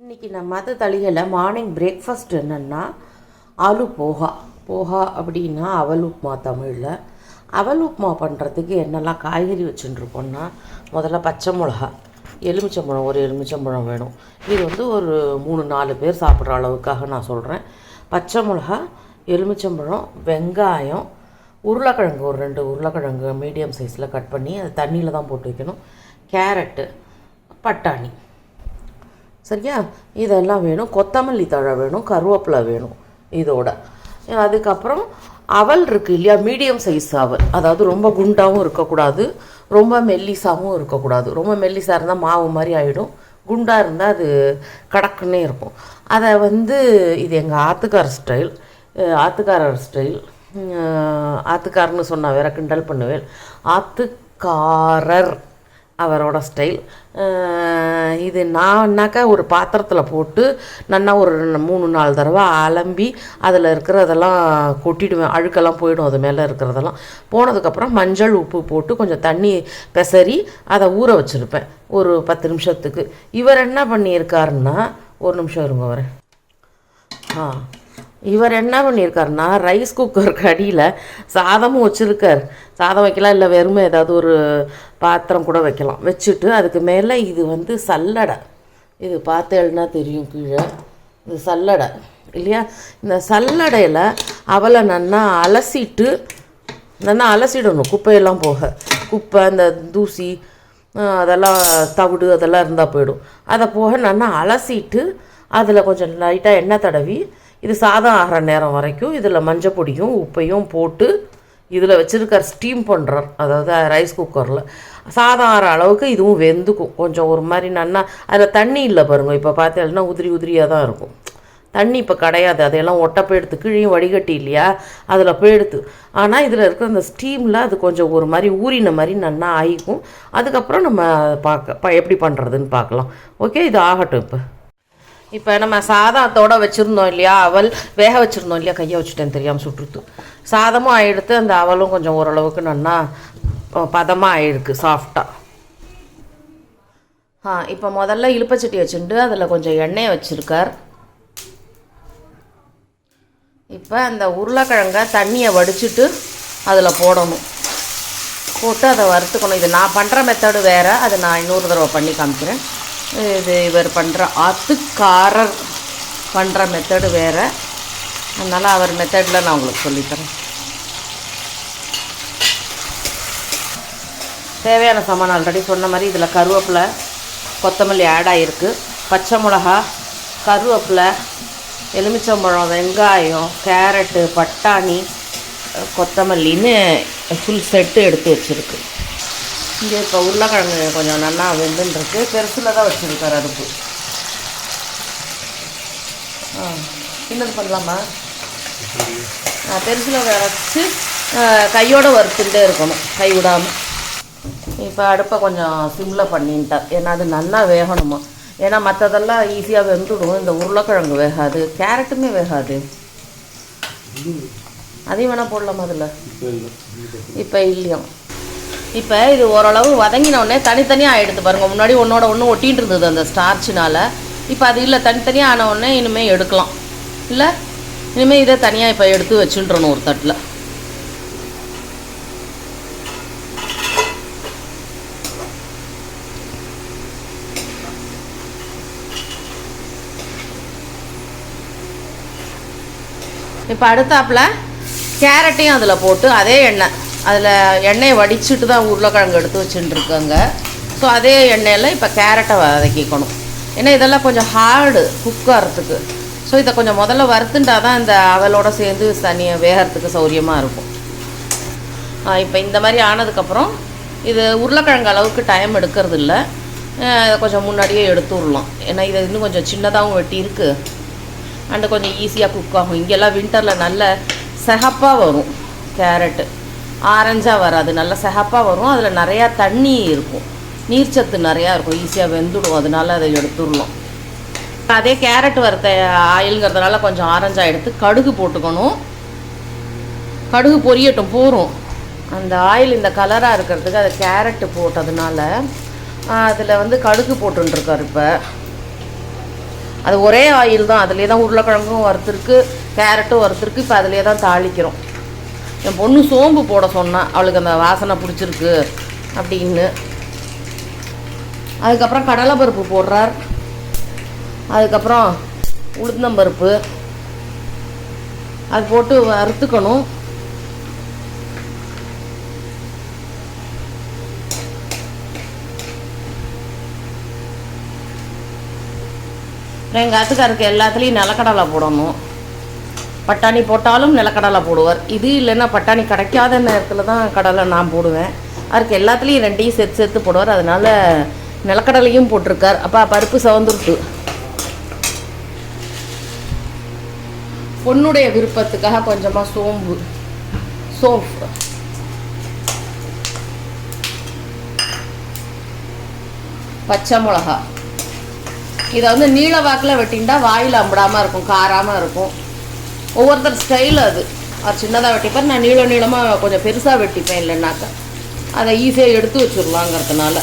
இன்றைக்கி நம்ம மற்ற தளிகளில் மார்னிங் பிரேக்ஃபாஸ்ட் என்னென்னா ஆலு போஹா அப்படின்னா அவல் உப்புமா தமிழில். அவல் உப்புமா பண்ணுறதுக்கு என்னெல்லாம் காய்கறி வச்சுட்டுருக்கோன்னா, முதல்ல பச்சை மிளகா, எலுமிச்சம்பழம், ஒரு எலுமிச்சம்பழம் வேணும். இது வந்து ஒரு 3-4 பேர் சாப்பிட்ற அளவுக்காக நான் சொல்கிறேன். பச்சை மிளகா, எலுமிச்சம்பழம், வெங்காயம், உருளைக்கிழங்கு, ஒரு 2 உருளைக்கிழங்கு மீடியம் சைஸில் கட் பண்ணி அது தண்ணியில் தான் போட்டு வைக்கணும், கேரட்டு, பட்டாணி, சரியா? இதெல்லாம் வேணும். கொத்தமல்லி தழை வேணும், கருவேப்பிலை வேணும் இதோட. அதுக்கப்புறம் அவல் இருக்குது இல்லையா, மீடியம் சைஸ் அவல், அதாவது ரொம்ப குண்டாகவும் இருக்கக்கூடாது, ரொம்ப மெல்லிசாகவும் இருக்கக்கூடாது. ரொம்ப மெல்லிசாக இருந்தால் மாவு மாதிரி ஆகிடும், குண்டாக இருந்தால் அது கடக்குன்னே இருக்கும். அதை வந்து இது எங்கள் ஆத்துக்காரர் ஸ்டைல். ஆத்துக்காரன்னு சொன்னால் வேற கிண்டல் பண்ணுவேன். ஆத்துக்காரர் அவரோட ஸ்டைல் இது. நான்னாக்கா ஒரு பாத்திரத்தில் போட்டு நல்லா ஒரு 3-4 தடவை அலம்பி அதில் இருக்கிறதெல்லாம் கொட்டிடுவேன், அழுக்கெல்லாம் போயிடும், அது மேலே இருக்கிறதெல்லாம் போனதுக்கப்புறம் மஞ்சள் உப்பு போட்டு கொஞ்சம் தண்ணி பெசரி அதை ஊற வச்சுருப்பேன் ஒரு 10 நிமிஷத்துக்கு. இவர் என்ன பண்ணியிருக்காருன்னா, ஒரு நிமிஷம் இருங்க வரேன். இவர் என்ன பண்ணியிருக்காருன்னா, ரைஸ் குக்கருக்கு அடியில் சாதமும் வச்சுருக்கார். சாதம் வைக்கலாம், இல்லை வெறுமே ஏதாவது ஒரு பாத்திரம் கூட வைக்கலாம். வச்சுட்டு அதுக்கு மேலே இது வந்து சல்லடை, இது பார்த்தேன்னா தெரியும் கீழே, இது சல்லடை இல்லையா. இந்த சல்லடையில் அவலை நல்லா அலசிடணும், குப்பையெல்லாம் போக. குப்பை, இந்த தூசி, அதெல்லாம் தவிடு அதெல்லாம் இருந்தால் போயிடும். அதை போக நல்லா அலசிட்டு அதில் கொஞ்சம் லைட்டாக எண்ணெய் தடவி, இது சாதம் ஆகிற நேரம் வரைக்கும் இதில் மஞ்சள் பொடியும் உப்பையும் போட்டு இதில் வச்சுருக்கார், ஸ்டீம் பண்ணுறார். அதாவது ரைஸ் குக்கரில் சாதம் ஆகிற அளவுக்கு இதுவும் வெந்துக்கும். கொஞ்சம் ஒரு மாதிரி நல்லா, அதில் தண்ணி இல்லை பாருங்கள், இப்போ பார்த்தீங்கன்னா உதிரியாக தான் இருக்கும். தண்ணி இப்போ கிடையாது, அதையெல்லாம் ஒட்டை போயிடுத்து, கீழையும் வடிகட்டி இல்லையா, அதில் போயிடுத்து. ஆனால் இதில் இருக்கிற அந்த ஸ்டீமில் அது கொஞ்சம் ஒரு மாதிரி ஊறின மாதிரி நல்லா ஆகிக்கும். அதுக்கப்புறம் நம்ம எப்படி பண்ணுறதுன்னு பார்க்கலாம். ஓகே, இது ஆகட்டும். இப்போ நம்ம சாதத்தோடு வச்சுருந்தோம் இல்லையா, அவல் வேக வச்சுருந்தோம் இல்லையா, கையை வச்சுட்டேன் தெரியாமல் சுட்டுருத்து. சாதமும் ஆகிடுத்து, அந்த அவலும் கொஞ்சம் ஓரளவுக்கு நல்லா பதமாக ஆகிடுக்கு, சாஃப்டாக. இப்போ முதல்ல இழுப்பச்சட்டி வச்சுட்டு அதில் கொஞ்சம் எண்ணெயை வச்சுருக்கார். இப்போ அந்த உருளைக்கிழங்க தண்ணியை வடிச்சிட்டு அதில் போடணும், போட்டு அதை வறுத்துக்கணும். இது நான் பண்ணுற மெத்தடு வேறு, அதை நான் இன்னொரு தடவை பண்ணி காமிக்கிறேன். இது இவர் பண்ணுற ஆத்துக்காரர் பண்ணுற மெத்தடு வேறு, அதனால் அவர் மெத்தடில் நான் உங்களுக்கு சொல்லித்தரேன். தேவையான சாமான் ஆல்ரெடி சொன்ன மாதிரி இதில் கருவேப்பிலை, கொத்தமல்லி ஆட் ஆகிருக்கு, பச்சை மிளகா, கருவேப்பிலை, எலுமிச்சம்பழம், வெங்காயம், கேரட்டு, பட்டாணி, கொத்தமல்லின்னு ஃபுல் செட்டு எடுத்து வச்சுருக்கு. இங்கே இப்போ உருளைக்கிழங்கு கொஞ்சம் நல்லா வெந்துருக்கு, பெருசில் தான் வச்சுருக்கார் அடுப்பு. இன்னது பண்ணலாமா? பெருசில் வச்சு கையோடு வறுத்துட்டே இருக்கணும், கை விடாமல். இப்போ அடுப்பை கொஞ்சம் சிம்மில் பண்ணிட்டார், ஏன்னா அது நல்லா வேகணுமா. ஏன்னா மற்றதெல்லாம் ஈஸியாக வெந்துடும், இந்த உருளைக்கிழங்கு வேகாது, கேரட்டுமே வேகாது. அதையும் வேணால் போடலாமா அதில்? இப்போ இல்லையா. இப்போ இது ஓரளவு வதங்கினோடனே தனித்தனியாக ஆகிடுது பாருங்கள். முன்னாடி ஒன்றோட ஒன்று ஒட்டிகிட்டு இருந்தது அந்த ஸ்டார்ச்சினால், இப்போ அது இல்லை, தனித்தனியாக ஆனவுடனே இனிமேல் எடுக்கலாம். இல்லை, இனிமேல் இதை தனியாக இப்போ எடுத்து வச்சுட்டுறணும் ஒரு தட்டில். இப்போ அடுத்தாப்பில் கேரட்டையும் அதில் போட்டு அதே அதில் எண்ணெயை வடிச்சுட்டு தான் உருளைக்கிழங்கு எடுத்து வச்சுட்டுருக்காங்க. ஸோ அதே எண்ணெயில் இப்போ கேரட்டை வதக்கிக்கணும். ஏன்னா இதெல்லாம் கொஞ்சம் ஹார்டு குக் ஆகிறதுக்கு. ஸோ இதை கொஞ்சம் முதல்ல வறுத்துட்டா தான் இந்த அவலோடு சேர்ந்து தனியாக வேகிறதுக்கு சௌரியமாக இருக்கும். இப்போ இந்த மாதிரி ஆனதுக்கப்புறம் இது உருளைக்கிழங்கு அளவுக்கு டைம் எடுக்கிறது இல்லை, இதை கொஞ்சம் முன்னாடியே எடுத்து விடலாம். ஏன்னா இதை இன்னும் கொஞ்சம் சின்னதாகவும் வெட்டி இருக்குது, அண்டு கொஞ்சம் ஈஸியாக குக் ஆகும். இங்கெல்லாம் வின்டரில் நல்ல சிகப்பாக வரும் கேரட்டு, ஆரஞ்சாக வராது, நல்ல சிகப்பாக வரும். அதில் நிறையா தண்ணி இருக்கும், நீர்ச்சத்து நிறையா இருக்கும், ஈஸியாக வெந்துடும். அதனால அதை எடுத்துடலாம். அதே கேரட் வறுத்த ஆயிலுங்கிறதுனால கொஞ்சம் ஆரஞ்சாக எடுத்து கடுகு போட்டுக்கணும். கடுகு பொரியட்டும் போகும். அந்த ஆயில் இந்த கலராக இருக்கிறதுக்கு அது கேரட்டு போட்டதுனால அதில் வந்து கடுகு போட்டுருக்கார். இப்போ அது ஒரே ஆயில் தான், அதிலே தான் உருளைக்கிழங்கும் வறுத்துருக்கு, கேரட்டும் வறுத்துருக்கு. இப்போ அதிலே தான் தாளிக்கிறோம். என் பொண்ணு சோம்பு போட சொன்னான், அவளுக்கு அந்த வாசனை பிடிச்சிருக்கு அப்படின்னு. அதுக்கப்புறம் கடலைப்பருப்பு போடுறார். அதுக்கப்புறம் உளுந்தம்பருப்பு அது போட்டு வறுத்துக்கணும். எங்கள் அத்துக்காருக்கு எல்லாத்துலேயும் நிலக்கடலை போடணும். பட்டாணி போட்டாலும் நிலக்கடலை போடுவார். இது இல்லைன்னா பட்டாணி கிடைக்காத நேரத்தில் தான் கடலை நான் போடுவேன். அவருக்கு எல்லாத்துலேயும் ரெண்டையும் சேர்த்து சேர்த்து போடுவார். அதனால் நிலக்கடலையும் போட்டிருக்கார். அப்போ பருப்பு சவந்துருட்டு. பொண்ணுடைய விருப்பத்துக்காக கொஞ்சமாக சோம்பு பச்சை மிளகா. இதை வந்து நீள வாக்கில் வெட்டிண்டா வாயில் அம்பிடாமல் இருக்கும், காராமல் இருக்கும். ஒவ்வொருத்தர் ஸ்டைல் அது. அது சின்னதாக வெட்டிப்பேன், நான் நீளமாக கொஞ்சம் பெருசாக வெட்டிப்பேன். இல்லைன்னாக்கா அதை ஈஸியாக எடுத்து வச்சுருலாங்கிறதுனால.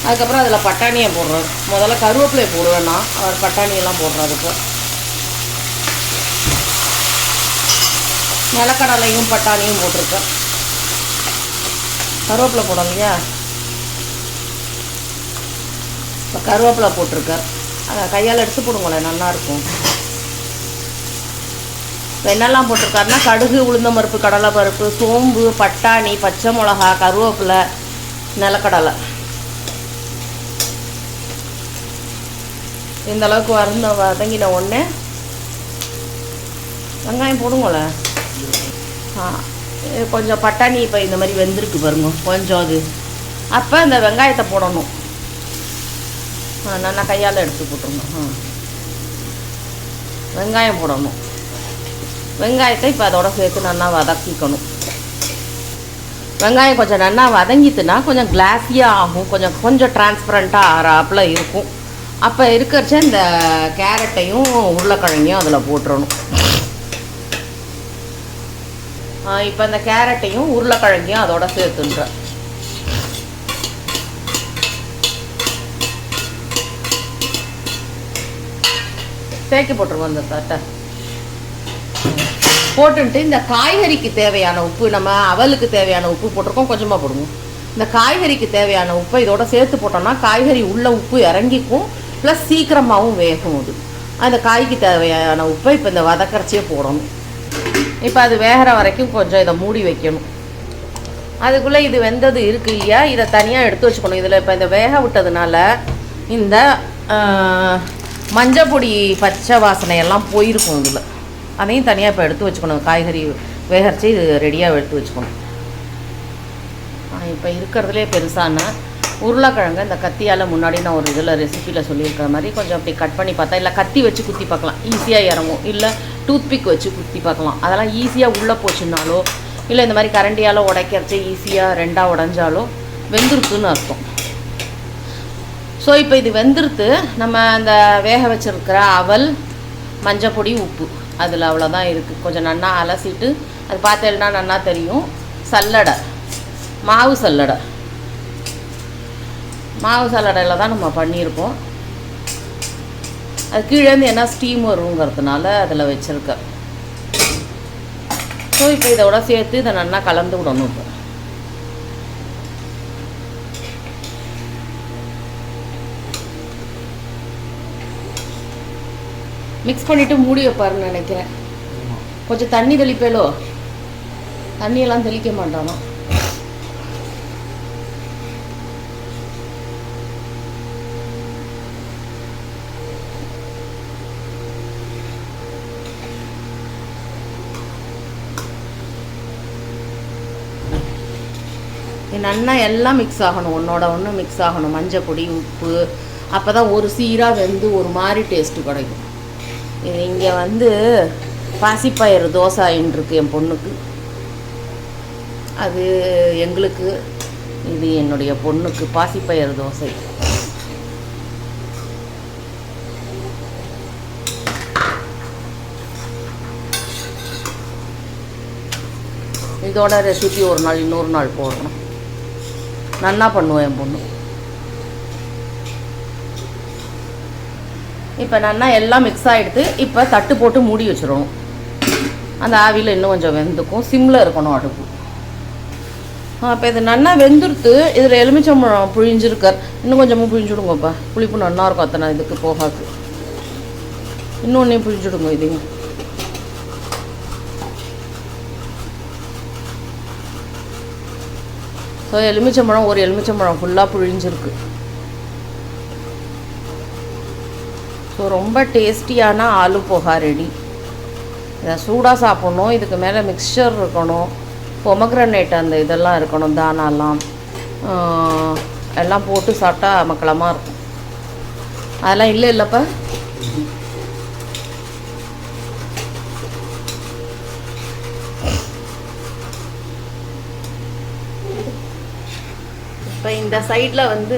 அதுக்கப்புறம் அதில் பட்டாணியை போடுறாரு. முதல்ல கருவேப்பிலையை போடுவேன் நான், அவர் பட்டாணியெல்லாம் போடுறாரு. இப்போ நிலக்கடலையும் பட்டாணியும் போட்டிருக்கேன். கருவேப்பிலை போடலையா? இப்போ கருவேப்பிலை போட்டிருக்கேன். அதை கையால் எடுத்து போடுங்களேன், நல்லாயிருக்கும். இப்போ என்னெல்லாம் போட்டிருக்காருன்னா கடுகு, உளுந்தம்பருப்பு, கடலைப்பருப்பு, சோம்பு, பட்டாணி, பச்சை மிளகா, கருவேப்பிலை, நிலக்கடலை. இந்த அளவுக்கு வதங்கின உடனே வெங்காயம் போடுங்களேன். கொஞ்சம் பட்டாணி இப்போ இந்த மாதிரி வெந்திருக்கு பாருங்க, கொஞ்சம் அது. அப்போ இந்த வெங்காயத்தை போடணும். நல்லா கையால் எடுத்து போட்டுருங்க. வெங்காயம் போடணும். வெங்காயத்தை இப்போ அதோட சேர்த்து நல்லா வதக்கிக்கணும். வெங்காயம் கொஞ்சம் நல்லா வதங்கிட்டுனா கொஞ்சம் கிளாஸியாக ஆகும், கொஞ்சம் டிரான்ஸ்பரண்ட்டாக ஆறாப்பில் இருக்கும். அப்போ இருக்கிறச்ச இந்த கேரட்டையும் உருளைக்கிழங்கையும் அதில் போட்டுறணும். இப்போ இந்த கேரட்டையும் உருளைக்கிழங்கையும் அதோட சேர்த்துன்றேன். தேக்கி போட்டுருவோம் அந்த தட்டை போட்டுன்ட்டு. இந்த காய்கறிக்கு தேவையான உப்பு, நம்ம அவலுக்கு தேவையான உப்பு போட்டிருக்கோம், கொஞ்சமாக போடுவோம். இந்த காய்கறிக்கு தேவையான உப்பை இதோட சேர்த்து போட்டோம்னா காய்கறி உள்ள உப்பு இறங்கிக்கும், ப்ளஸ் சீக்கிரமாகவும் வேகும். அது அந்த காய்க்கு தேவையான உப்பை இப்போ இந்த வதக்கரைச்சியே போடணும். இப்போ அது வேகிற வரைக்கும் கொஞ்சம் இதை மூடி வைக்கணும். அதுக்குள்ளே இது வெந்தது இருக்கு இல்லையா, இதை தனியாக எடுத்து வச்சுக்கணும். இதில் இப்போ இந்த வேக விட்டதுனால இந்த மஞ்சள் பொடி பச்சை வாசனையெல்லாம் போயிருக்கும் இதில். அதையும் தனியாக இப்போ எடுத்து வச்சுக்கணும். காய்கறி வேகரிச்சு இது ரெடியாக எடுத்து வச்சுக்கணும். இப்போ இருக்கிறதுலே பெருசான உருளைக்கிழங்கு இந்த கத்தியால் முன்னாடி நான் ஒரு இதில் ரெசிப்பியில் சொல்லியிருக்கிற மாதிரி கொஞ்சம் அப்படி கட் பண்ணி பார்த்தா, இல்லை கத்தி வச்சு குத்தி பார்க்கலாம், ஈஸியாக இறங்கும். இல்லை டூத்பிக் வச்சு குத்தி பார்க்கலாம், அதெல்லாம் ஈஸியாக உள்ளே போச்சுன்னாலோ, இல்லை இந்த மாதிரி கரண்டியால் உடைக்கிறச்சு ஈஸியாக ரெண்டாக உடஞ்சாலோ வெந்துருக்குன்னு அர்த்தம். ஸோ இப்போ இது வெந்துருத்து. நம்ம அந்த வேக வச்சுருக்கிற அவல், மஞ்சள் பொடி, உப்பு அதில் அவ்வளோதான் இருக்குது. கொஞ்சம் நல்லா அலசிட்டு அது பார்த்தேன்னா நல்லா தெரியும். சல்லடை, மாவு சல்லடையில் தான் நம்ம பண்ணியிருக்கோம். அது கீழேருந்து என்ன ஸ்டீம் வருங்கிறதுனால அதில் வச்சுருக்கேன். ஸோ இப்போ இதோட சேர்த்து இதை நல்லா கலந்து விடணும். இப்போ மிக்ஸ் பண்ணிவிட்டு மூடி வைப்பாருன்னு நினைக்கிறேன். கொஞ்சம் தண்ணி தெளிப்பேலோ, தண்ணியெல்லாம் தெளிக்க மாட்டானோ. நல்லா எல்லாம் மிக்ஸ் ஆகணும், ஒன்றோட ஒன்று மிக்ஸ் ஆகணும். மஞ்சள் பொடி, உப்பு, அப்போ தான் ஒரு சீராக வெந்து ஒரு மாதிரி டேஸ்ட்டு கிடைக்கும். இது இங்கே வந்து பாசிப்பயிறு தோசாயின்னு இருக்குது என் பொண்ணுக்கு, அது எங்களுக்கு, இது என்னுடைய பொண்ணுக்கு பாசிப்பயிறு தோசை. இதோட ரெசிபி ஒரு நாள் இன்னொரு நாள் போடணும். நல்லா பண்ணுவேன் என் பொண்ணு. இப்போ நல்லா எல்லாம் மிக்ஸ் ஆகிடுது. இப்போ தட்டு போட்டு மூடி வச்சிடணும். அந்த ஆவியில் இன்னும் கொஞ்சம் வெந்துக்கும். சிம்மில் இருக்கணும் அடுப்பு. இப்போ இது நல்லா வெந்துடுத்து. இதில் எலுமிச்சம்பழம் புழிஞ்சிருக்கார். இன்னும் கொஞ்சமும் புழிஞ்சுடுங்கப்பா. புளிப்பு நல்லா இருக்கும். அத்தனை இதுக்கு போகாது. இன்னொன்னே புழிஞ்சுடுங்க இதையும். ஸோ எலுமிச்சம்பழம் ஒரு எலுமிச்சம்பழம் ஃபுல்லாக புழிஞ்சிருக்கு. ஸோ ரொம்ப டேஸ்டியான ஆலு போகா ரெடி. இதை சூடாக சாப்பிட்ணும். இதுக்கு மேலே மிக்சர் இருக்கணும். பொமக்ரனேட் அந்த இதெல்லாம் இருக்கணும். தானாலாம் எல்லாம் போட்டு சாப்பிட்டா மக்களமாக இருக்கும். அதெல்லாம் இல்லைப்பா. இப்போ இந்த சைடில் வந்து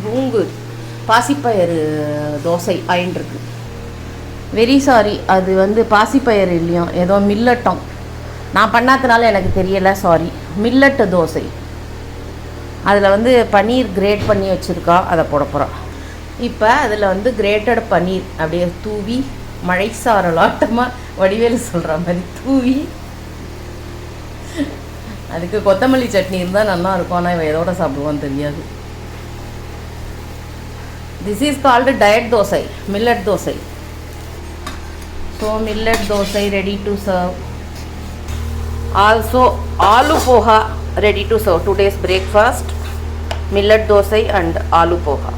மூங்கு பாசிப்பயிறு தோசை ஆயின்ட்டுருக்கு. வெரி சாரி, அது வந்து பாசிப்பயிறு இல்லையோ, ஏதோ மில்லட்டம். நான் பண்ணாதனால எனக்கு தெரியலை, சாரி. மில்லட்டு தோசை. அதில் வந்து பன்னீர் கிரேட் பண்ணி வச்சுருக்கா, அதை போட போகிறான். இப்போ அதில் வந்து கிரேட்டட் பன்னீர் அப்படியே தூவி, மழை சாரலாட்டமாக வடிவேலு சொல்கிற மாதிரி தூவி, அதுக்கு கொத்தமல்லி சட்னி இருந்தால் நல்லா இருக்கும். ஆனால் இவன் எதோட சாப்பிடுவான்னு தெரியாது. This is called diet dosa, millet dosa. So millet dosa ready to serve. Also aloo poha ready to serve. Today's breakfast, millet dosai and aloo poha.